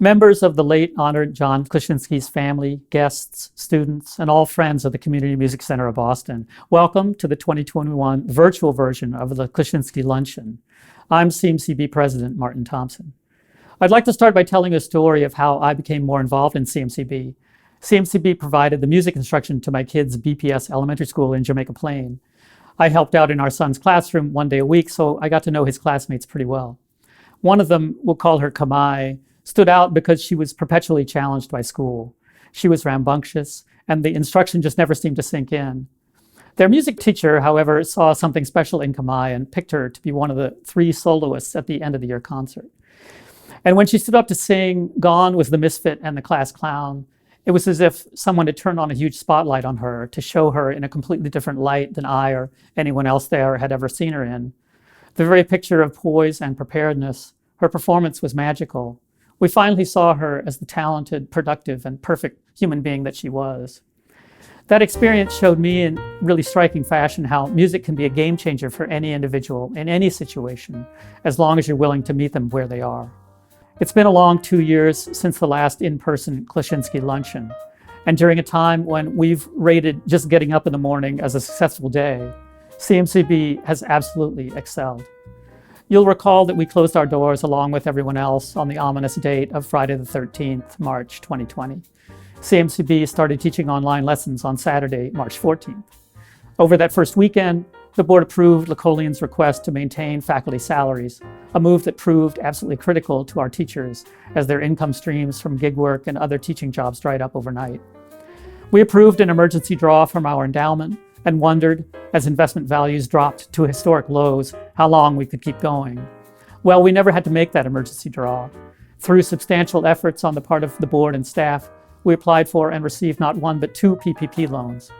Members of the late honored John Kleshinski's family, guests, students, and all friends of the Community Music Center of Boston, welcome to the 2021 virtual version of the Kleshinski Luncheon. I'm CMCB President Martin Thompson. I'd like to start by telling a story of how I became more involved in CMCB. CMCB provided the music instruction to my kids' BPS elementary school in Jamaica Plain. I helped out in our son's classroom one day a week, so I got to know his classmates pretty well. One of them, we'll call her Kamai, stood out because she was perpetually challenged by school. She was rambunctious, and the instruction just never seemed to sink in. Their music teacher, however, saw something special in Kamai and picked her to be one of the 3 soloists at the end of the year concert. And when she stood up to sing "Gone Was the Misfit and the Class Clown," it was as if someone had turned on a huge spotlight on her to show her in a completely different light than I or anyone else there had ever seen her in. The very picture of poise and preparedness, her performance was magical. We finally saw her as the talented, productive, and perfect human being that she was. That experience showed me in really striking fashion how music can be a game changer for any individual in any situation, as long as you're willing to meet them where they are. It's been a long 2 years since the last in-person Kleshinski Luncheon, and during a time when we've rated just getting up in the morning as a successful day, CMCB has absolutely excelled. You'll recall that we closed our doors along with everyone else on the ominous date of Friday the 13th, March 2020. CMCB started teaching online lessons on Saturday, March 14th. Over that first weekend, the board approved Lecolion's request to maintain faculty salaries, a move that proved absolutely critical to our teachers as their income streams from gig work and other teaching jobs dried up overnight. We approved an emergency draw from our endowment and wondered, as investment values dropped to historic lows, how long we could keep going. Well, we never had to make that emergency draw. Through substantial efforts on the part of the board and staff, we applied for and received not 1 but 2 PPP loans.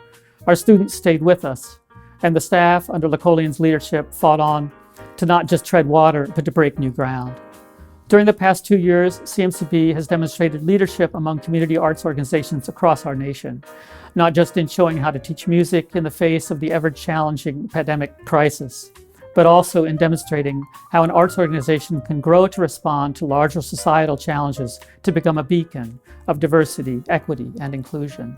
Our students stayed with us, and the staff, under Lecolion's leadership, fought on to not just tread water, but to break new ground. During the past 2 years, CMCB has demonstrated leadership among community arts organizations across our nation, not just in showing how to teach music in the face of the ever-challenging pandemic crisis, but also in demonstrating how an arts organization can grow to respond to larger societal challenges to become a beacon of diversity, equity, and inclusion.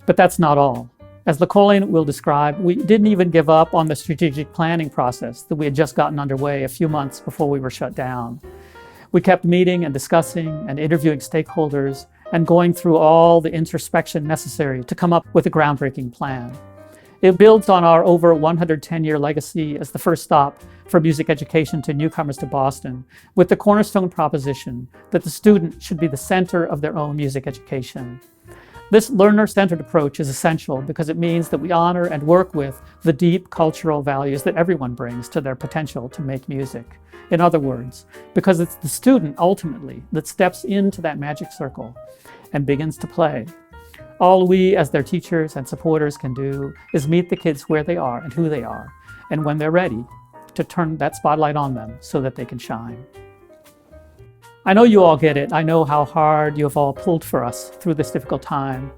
But that's not all. As Lecolion will describe, we didn't even give up on the strategic planning process that we had just gotten underway a few months before we were shut down. We kept meeting and discussing and interviewing stakeholders and going through all the introspection necessary to come up with a groundbreaking plan. It builds on our over 110-year legacy as the first stop for music education to newcomers to Boston, with the cornerstone proposition that the student should be the center of their own music education. This learner-centered approach is essential because it means that we honor and work with the deep cultural values that everyone brings to their potential to make music. In other words, because it's the student ultimately that steps into that magic circle and begins to play. All we as their teachers and supporters can do is meet the kids where they are and who they are, and when they're ready, to turn that spotlight on them so that they can shine. I know you all get it. I know how hard you have all pulled for us through this difficult time.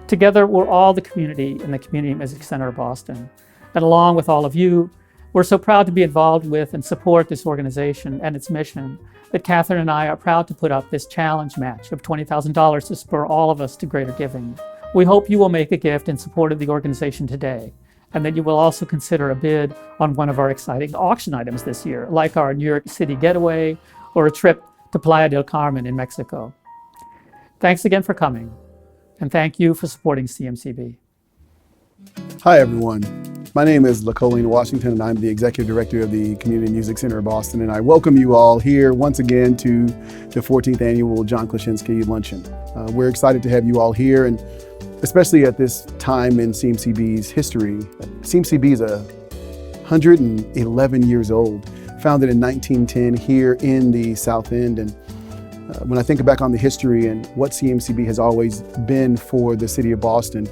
Together, we're all the community in the Community Music Center of Boston. And along with all of you, we're so proud to be involved with and support this organization and its mission that Catherine and I are proud to put up this challenge match of $20,000 to spur all of us to greater giving. We hope you will make a gift in support of the organization today, and that you will also consider a bid on one of our exciting auction items this year, like our New York City getaway or a trip to Playa del Carmen in Mexico. Thanks again for coming, and thank you for supporting CMCB. Hi everyone, my name is Lecolion Washington and I'm the Executive Director of the Community Music Center of Boston, and I welcome you all here once again to the 14th Annual John Kleshinski Luncheon. We're excited to have you all here, and especially at this time in CMCB's history. CMCB is 111 years old, founded in 1910 here in the South End. And when I think back on the history and what CMCB has always been for the city of Boston,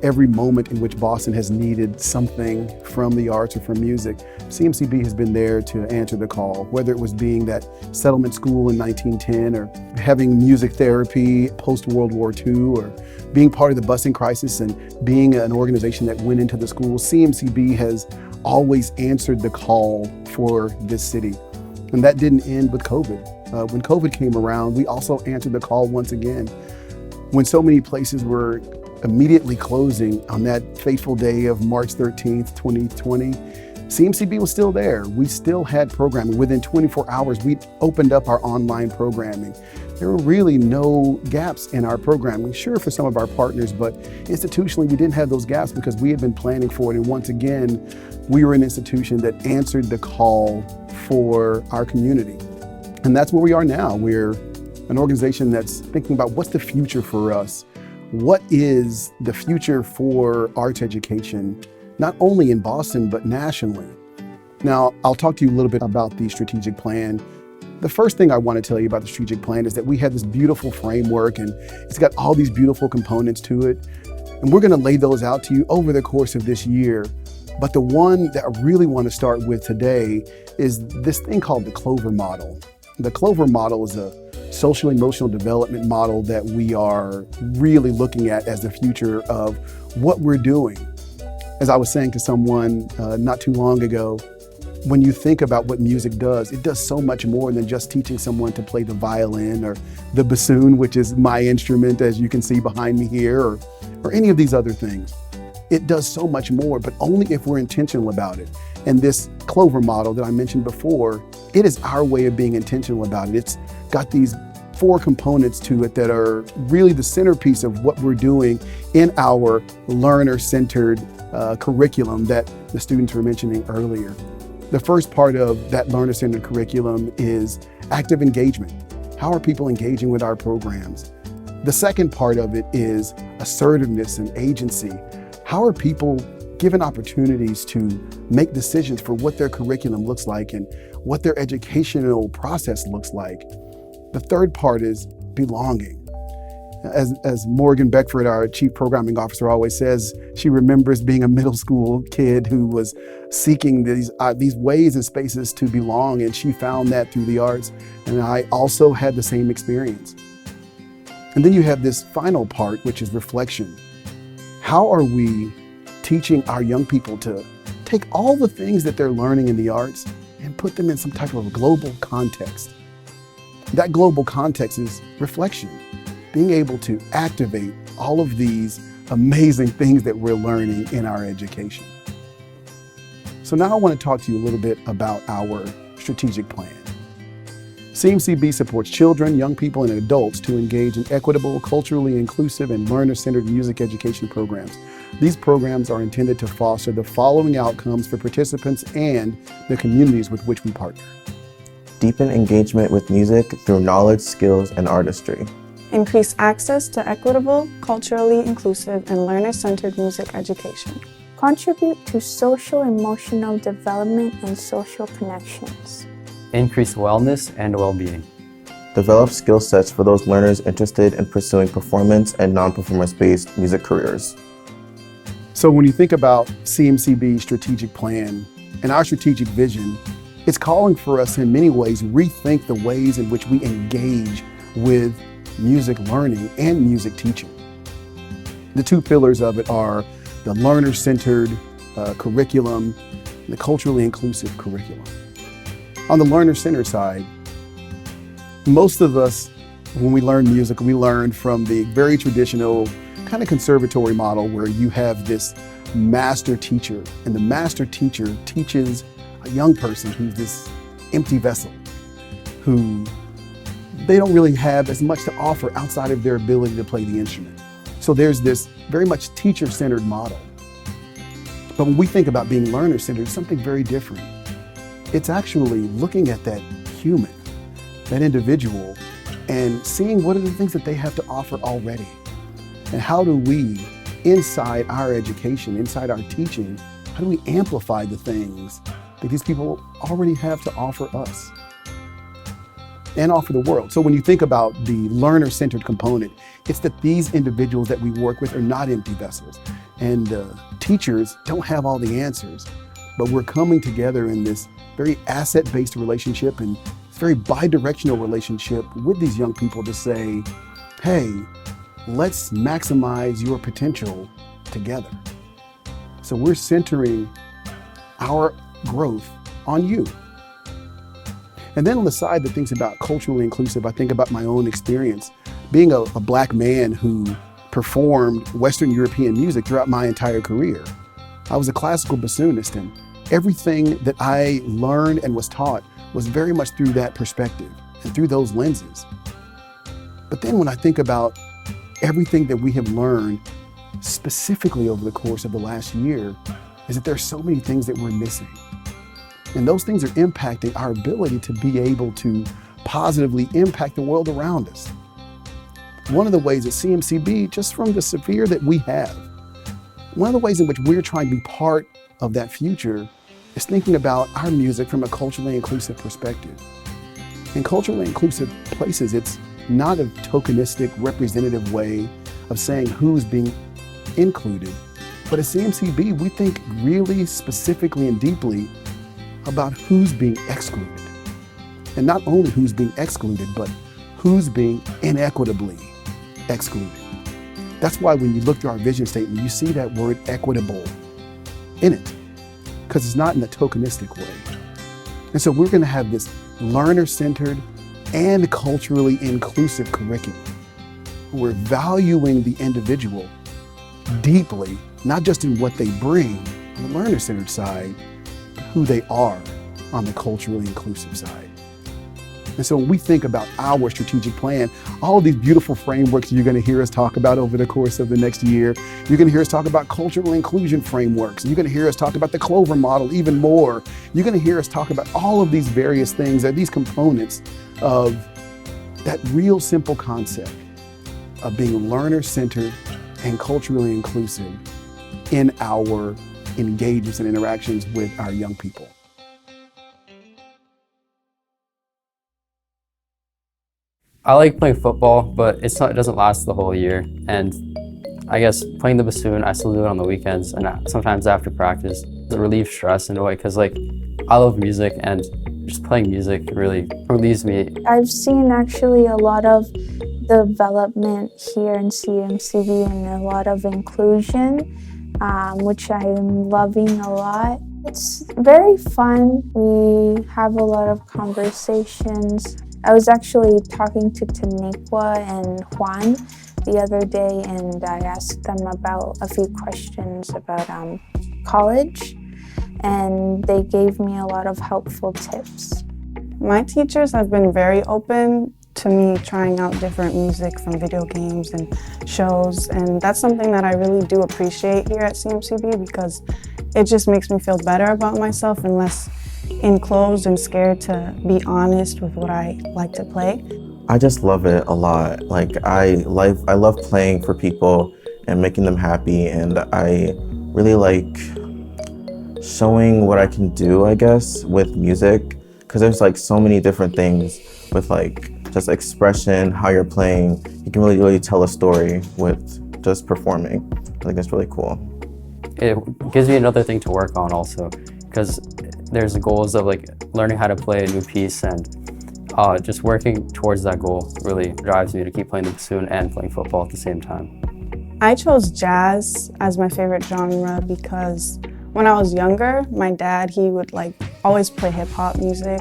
every moment in which Boston has needed something from the arts or from music, CMCB has been there to answer the call, whether it was being that settlement school in 1910 or having music therapy post-World War II or being part of the busing crisis and being an organization that went into the schools. CMCB has always answered the call for this city. And that didn't end with COVID. When COVID came around, we also answered the call once again. When so many places were immediately closing on that fateful day of March 13th, 2020, CMCB was still there. We still had programming. Within 24 hours, we opened up our online programming. There were really no gaps in our programming. Sure, for some of our partners, but institutionally, we didn't have those gaps because we had been planning for it. And once again, we were an institution that answered the call for our community. And that's where we are now. We're an organization that's thinking about what's the future for us? What is the future for arts education, not only in Boston, but nationally? Now, I'll talk to you a little bit about the strategic plan. The first thing I want to tell you about the strategic plan is that we have this beautiful framework and it's got all these beautiful components to it. And we're going to lay those out to you over the course of this year. But the one that I really want to start with today is this thing called the Clover model. The Clover model is a social emotional development model that we are really looking at as the future of what we're doing. As I was saying to someone not too long ago, when you think about what music does, it does so much more than just teaching someone to play the violin or the bassoon, which is my instrument, as you can see behind me here, or any of these other things. It does so much more, but only if we're intentional about it. And this Clover model that I mentioned before, it is our way of being intentional about it. It's got these 4 components to it that are really the centerpiece of what we're doing in our learner-centered curriculum that the students were mentioning earlier. The first part of that learner-centered curriculum is active engagement. How are people engaging with our programs? The second part of it is assertiveness and agency. How are people given opportunities to make decisions for what their curriculum looks like and what their educational process looks like? The third part is belonging. As Morgan Beckford, our chief programming officer, always says, she remembers being a middle school kid who was seeking these ways and spaces to belong, and she found that through the arts. And I also had the same experience. And then you have this final part, which is reflection. How are we teaching our young people to take all the things that they're learning in the arts and put them in some type of a global context? That global context is reflection. Being able to activate all of these amazing things that we're learning in our education. So now I want to talk to you a little bit about our strategic plan. CMCB supports children, young people, and adults to engage in equitable, culturally inclusive, and learner-centered music education programs. These programs are intended to foster the following outcomes for participants and the communities with which we partner. Deepen engagement with music through knowledge, skills, and artistry. Increase access to equitable, culturally inclusive, and learner-centered music education. Contribute to social emotional development and social connections. Increase wellness and well-being. Develop skill sets for those learners interested in pursuing performance and non-performance-based music careers. So when you think about CMCB's strategic plan and our strategic vision, it's calling for us in many ways rethink the ways in which we engage with music learning and music teaching. The 2 pillars of it are the learner-centered curriculum and the culturally inclusive curriculum. On the learner-centered side, most of us, when we learn music, we learn from the very traditional kind of conservatory model where you have this master teacher, and the master teacher teaches a young person who's this empty vessel, who they don't really have as much to offer outside of their ability to play the instrument. So there's this very much teacher-centered model. But when we think about being learner-centered, it's something very different. It's actually looking at that human, that individual, and seeing what are the things that they have to offer already. And how do we, inside our education, inside our teaching, how do we amplify the things that these people already have to offer us and offer the world? So when you think about the learner-centered component, it's that these individuals that we work with are not empty vessels. And teachers don't have all the answers, but we're coming together in this very asset-based relationship and this very bi-directional relationship with these young people to say, hey, let's maximize your potential together. So we're centering our growth on you. And then on the side that thinks about culturally inclusive, I think about my own experience. Being a Black man who performed Western European music throughout my entire career. I was a classical bassoonist, and everything that I learned and was taught was very much through that perspective and through those lenses. But then when I think about everything that we have learned specifically over the course of the last year, is that there are so many things that we're missing. And those things are impacting our ability to be able to positively impact the world around us. One of the ways at CMCB, just from the sphere that we have, one of the ways in which we're trying to be part of that future is thinking about our music from a culturally inclusive perspective. In culturally inclusive places, it's not a tokenistic, representative way of saying who's being included. But at CMCB, we think really specifically and deeply about who's being excluded. And not only who's being excluded, but who's being inequitably excluded. That's why when you look through our vision statement, you see that word equitable in it, because it's not in a tokenistic way. And so we're going to have this learner-centered and culturally inclusive curriculum. We're valuing the individual deeply, not just in what they bring on the learner-centered side, but who they are on the culturally inclusive side. And so when we think about our strategic plan, all of these beautiful frameworks you're going to hear us talk about over the course of the next year, you're going to hear us talk about cultural inclusion frameworks. You're going to hear us talk about the Clover model even more. You're going to hear us talk about all of these various things, these components of that real simple concept of being learner-centered and culturally inclusive in our engagements and interactions with our young people. I like playing football, but it doesn't last the whole year. And I guess playing the bassoon, I still do it on the weekends and sometimes after practice. It relieves stress in a way because I love music, and just playing music really relieves me. I've seen actually a lot of development here in CMCB and a lot of inclusion, which I am loving a lot. It's very fun. We have a lot of conversations. I was actually talking to Taniqua and Juan the other day, and I asked them about a few questions about college, and they gave me a lot of helpful tips. My teachers have been very open to me trying out different music from video games and shows, and that's something that I really do appreciate here at CMCB because it just makes me feel better about myself and less enclosed and scared to be honest with what I like to play. I just love it a lot. I love playing for people and making them happy, and I really like showing what I can do, I guess, with music, because there's so many different things with just expression, how you're playing. You can really tell a story with just performing. I think it's really cool. It gives me another thing to work on also, because there's goals of learning how to play a new piece, and just working towards that goal really drives me to keep playing the bassoon and playing football at the same time. I chose jazz as my favorite genre because when I was younger, my dad, he would always play hip hop music,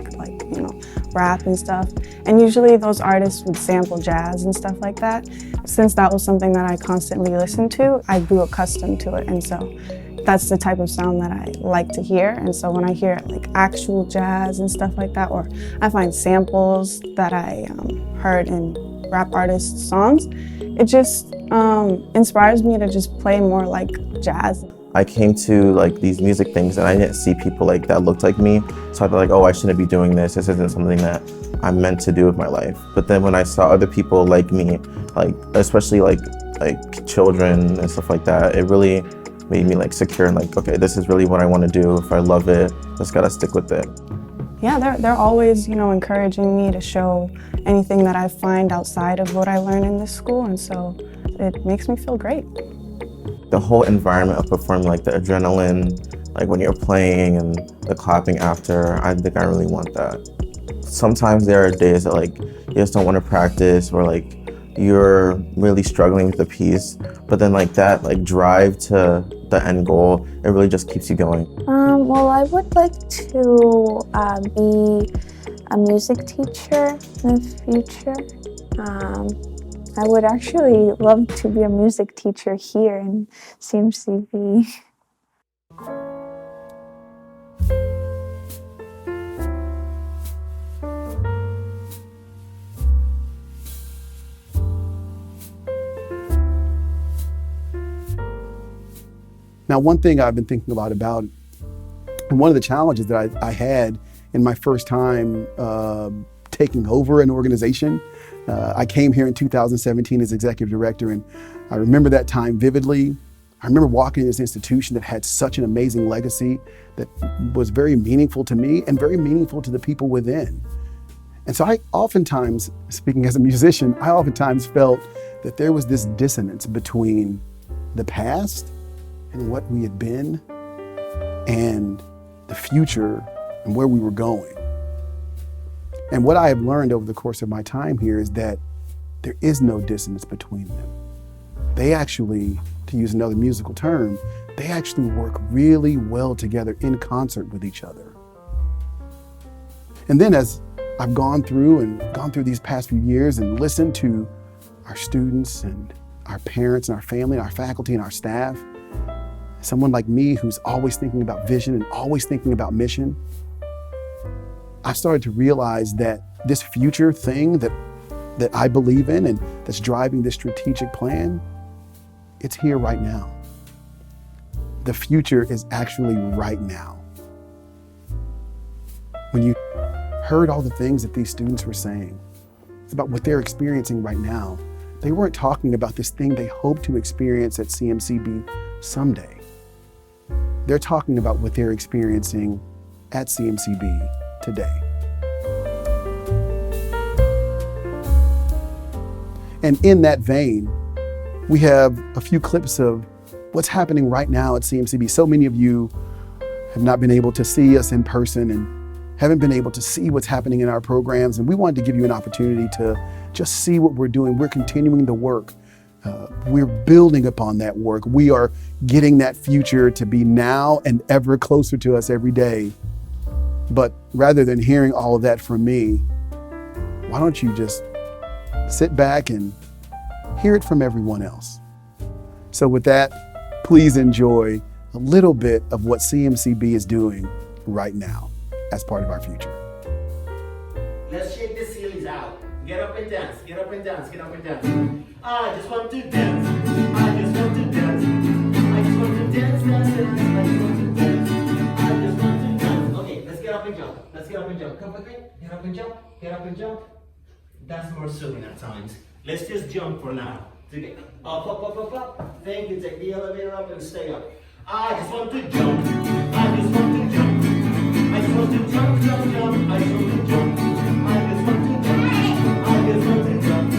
rap and stuff. And usually those artists would sample jazz and stuff like that. Since that was something that I constantly listened to, I grew accustomed to it. And so that's the type of sound that I like to hear. And so when I hear actual jazz and stuff like that, or I find samples that I heard in rap artists' songs, it just inspires me to just play more like jazz. I came to these music things and I didn't see people that looked like me. So I thought oh, I shouldn't be doing this. This isn't something that I'm meant to do with my life. But then when I saw other people like me, especially children and stuff like that, it really made me secure and okay, this is really what I want to do. If I love it, just gotta stick with it. Yeah, they're always, encouraging me to show anything that I find outside of what I learn in this school, and so it makes me feel great. The whole environment of performing, the adrenaline, when you're playing and the clapping after, I think I really want that. Sometimes there are days that you just don't want to practice, or you're really struggling with the piece, but then that drive to the end goal, it really just keeps you going. Well, I would like to be a music teacher in the future. I would actually love to be a music teacher here in CMCB. Now, one thing I've been thinking a lot about, and one of the challenges that I had in my first time taking over an organization, I came here in 2017 as executive director, and I remember that time vividly. I remember walking in this institution that had such an amazing legacy that was very meaningful to me and very meaningful to the people within. And so I oftentimes, speaking as a musician, I oftentimes felt that there was this dissonance between the past and what we had been and the future and where we were going. And what I have learned over the course of my time here is that there is no dissonance between them. They actually, to use another musical term, they actually work really well together in concert with each other. And then as I've gone through these past few years and listened to our students and our parents and our family, and our faculty and our staff, someone like me who's always thinking about vision and always thinking about mission, I started to realize that this future thing that I believe in and that's driving this strategic plan, it's here right now. The future is actually right now. When you heard all the things that these students were saying, it's about what they're experiencing right now. They weren't talking about this thing they hope to experience at CMCB someday. They're talking about what they're experiencing at CMCB today. And in that vein, we have a few clips of what's happening right now at CMCB. So many of you have not been able to see us in person and haven't been able to see what's happening in our programs. And we wanted to give you an opportunity to just see what we're doing. We're continuing the work. We're building upon that work. We are getting that future to be now and ever closer to us every day. But rather than hearing all of that from me, why don't you just sit back and hear it from everyone else? So with that, please enjoy a little bit of what CMCB is doing right now as part of our future. Let's shake the ceilings out. Get up and dance, get up and dance, get up and dance. I just want to dance. I just want to dance. I just want to dance, dance, dance. I just want to dance. I just want to dance. Okay, let's get up and jump. Let's get up and jump. Come with me. Get up and jump. Get up and jump. That's more soothing at times. Let's just jump for now. Up, up, up, up, up. Thank you. Take the elevator up and stay up. I just want to jump. I just want to jump. I just want to jump, jump, jump. I just want to jump. I just want to jump. I just want to jump.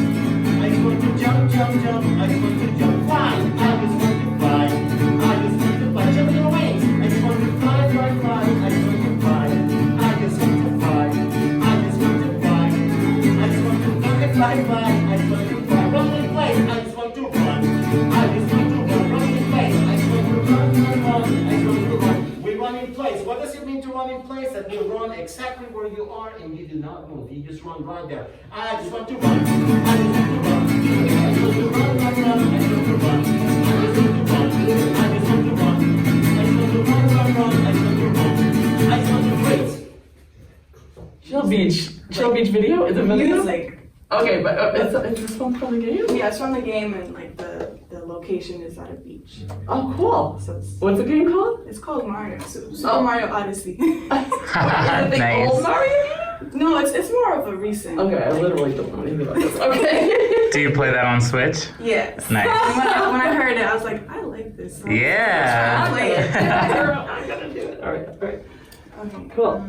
I just want to jump, jump, jump. I just want to jump. Fly. I just want to fly. I just want to fly. Jump in your wings. I just want to fly, fly, fly. I just want to fly. I just want to fly. I just want to fly. I just want to fly, fly, fly. I just want to fly. Run in place. I just want to run. I just want to run. Run in place. I just want to run, run, run. I just want to run. We run in place. What does it mean to run in place? That you run exactly where you are and you do not move. You just run right there. I just want to run. I just want to run. I just want to run, run, run. I just want to run. I just want to run. I just want to run. I just want to run, run, run. I just want to run. I just want to race. Chill Beach video? Is it video? Music. Okay, but is this one from the game? Yeah, it's from the game and like the location is at a beach. Oh, cool. So What's the game called? it's called Mario. Super Mario Odyssey. Is it the old Mario game? No, it's more of a recent. Okay, I literally don't know anything about this. Okay. Do you play that on Switch? Yes. Nice. When I heard it, I was like, I like this song. Yeah. I'll play it. I'm gonna do it. All right. Okay. Cool.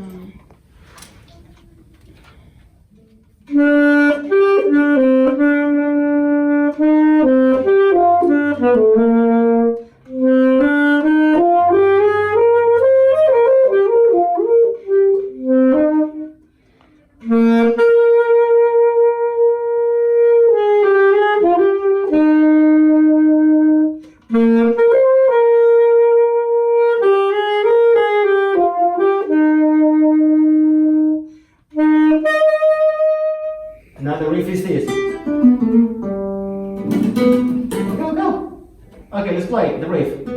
Go, go. Okay, let's play the riff.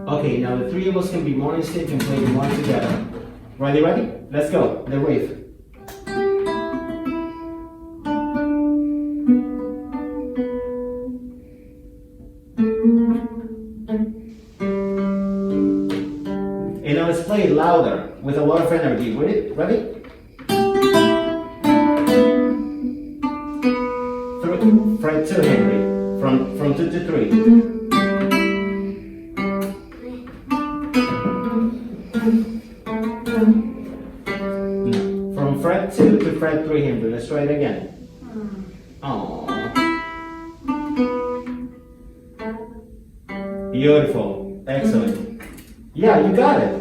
Okay, now the three of us can be more in sync and play them one together. Ready? Let's go. The riff. And now let's play it louder with a lot of energy. Ready? Fret 2, Henry. From 2 to 3. From fret 2 to fret 3, Henry. Let's try it again. Oh. Beautiful. Excellent. Yeah, you got it.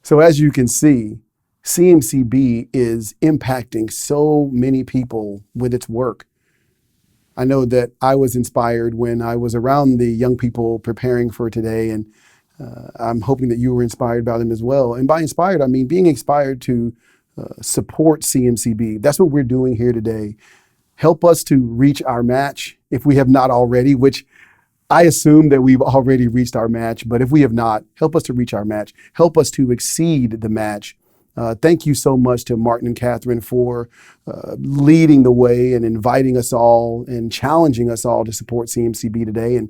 So as you can see, CMCB is impacting so many people with its work. I know that I was inspired when I was around the young people preparing for today, and I'm hoping that you were inspired by them as well. And by inspired, I mean being inspired to support CMCB. That's what we're doing here today. Help us to reach our match if we have not already, which I assume that we've already reached our match, but if we have not, help us to reach our match. Help us to exceed the match. Thank you so much to Martin and Catherine for leading the way and inviting us all and challenging us all to support CMCB today. And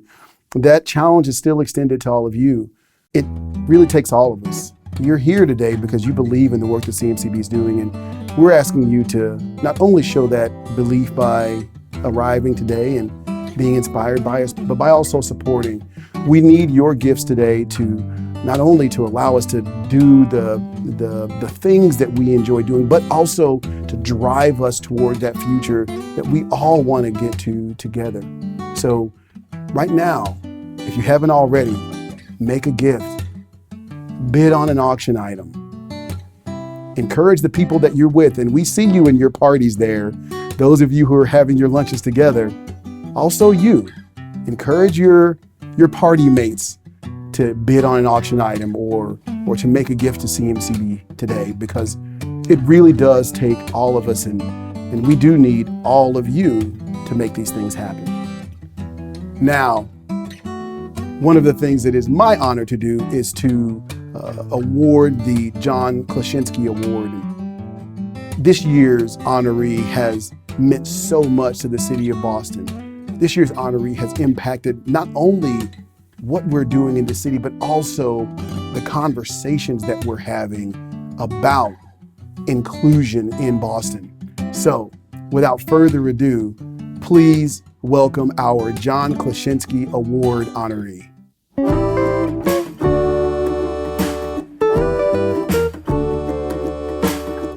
that challenge is still extended to all of you. It really takes all of us. You're here today because you believe in the work that CMCB is doing, and we're asking you to not only show that belief by arriving today and being inspired by us, but by also supporting. We need your gifts today to not only to allow us to do the things that we enjoy doing, but also to drive us toward that future that we all want to get to together. So right now, if you haven't already, make a gift. bid on an auction item. Encourage the people that you're with, and we see you in your parties there. Those of you who are having your lunches together, also you. Encourage your party mates to bid on an auction item or to make a gift to CMCB today, because it really does take all of us, and we do need all of you to make these things happen. Now, one of the things that is my honor to do is to award the John Kleshinski Award. This year's honoree has meant so much to the city of Boston. This year's honoree has impacted not only what we're doing in the city, but also the conversations that we're having about inclusion in Boston. So, without further ado, please welcome our John Kleshinski Award honoree.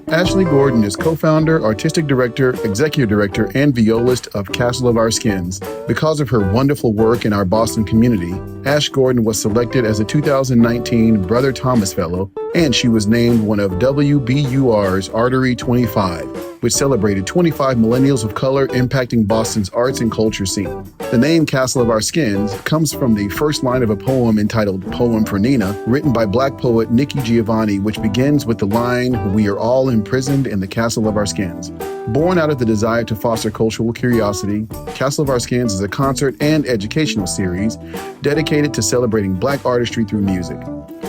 Ashley Gordon is co-founder, artistic director, executive director, and violist of Castle of Our Skins. Because of her wonderful work in our Boston community, Ash Gordon was selected as a 2019 Brother Thomas Fellow, and she was named one of WBUR's Artery 25, which celebrated 25 millennials of color impacting Boston's arts and culture scene. The name Castle of Our Skins comes from the first line of a poem entitled Poem for Nina, written by Black poet Nikki Giovanni, which begins with the line, "We are all imprisoned in the castle of our skins." Born out of the desire to foster cultural curiosity, Castle of Our Skins is a concert and educational series dedicated to celebrating Black artistry through music.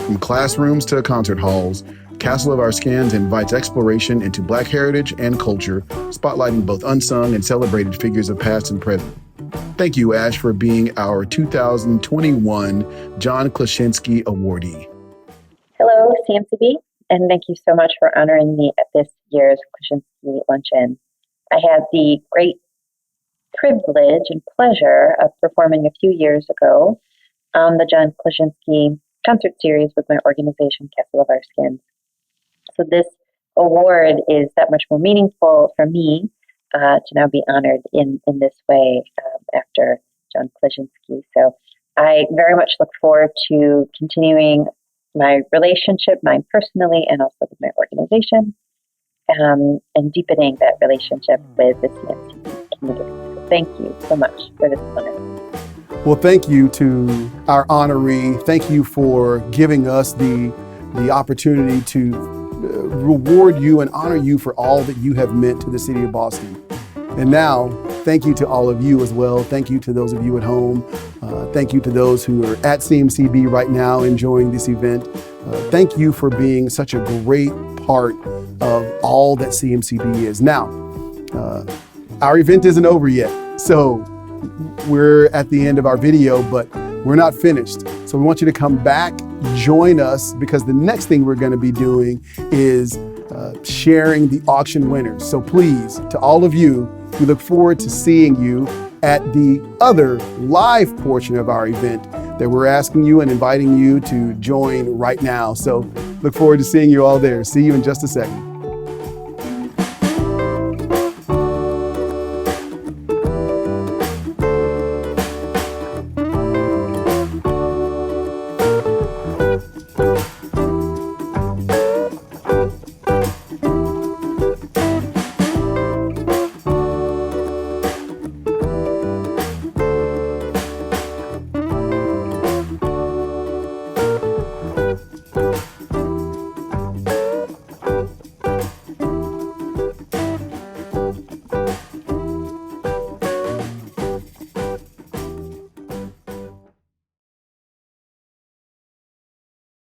From classrooms to concert halls, Castle of Our Skins invites exploration into Black heritage and culture, spotlighting both unsung and celebrated figures of past and present. Thank you, Ash, for being our 2021 John Kleshinski awardee. Hello, CMCB, and thank you so much for honoring me at this year's Kleshinski Luncheon. I had the great privilege and pleasure of performing a few years ago on the John Kleshinski concert series with my organization, Castle of Our Skins. So this award is that much more meaningful for me to now be honored in this way after John Kleshinski. So I very much look forward to continuing my relationship, mine personally, and also with my organization, and deepening that relationship with the CMCB community. So thank you so much for this honor. Well, thank you to our honoree. Thank you for giving us the opportunity to reward you and honor you for all that you have meant to the city of Boston. And now, thank you to all of you as well. Thank you to those of you at home. Thank you to those who are at CMCB right now enjoying this event. Thank you for being such a great part of all that CMCB is. Now, our event isn't over yet, so we're at the end of our video, but we're not finished. So we want you to come back, join us, because the next thing we're going to be doing is sharing the auction winners. So please, to all of you, we look forward to seeing you at the other live portion of our event that we're asking you and inviting you to join right now. So look forward to seeing you all there. See you in just a second.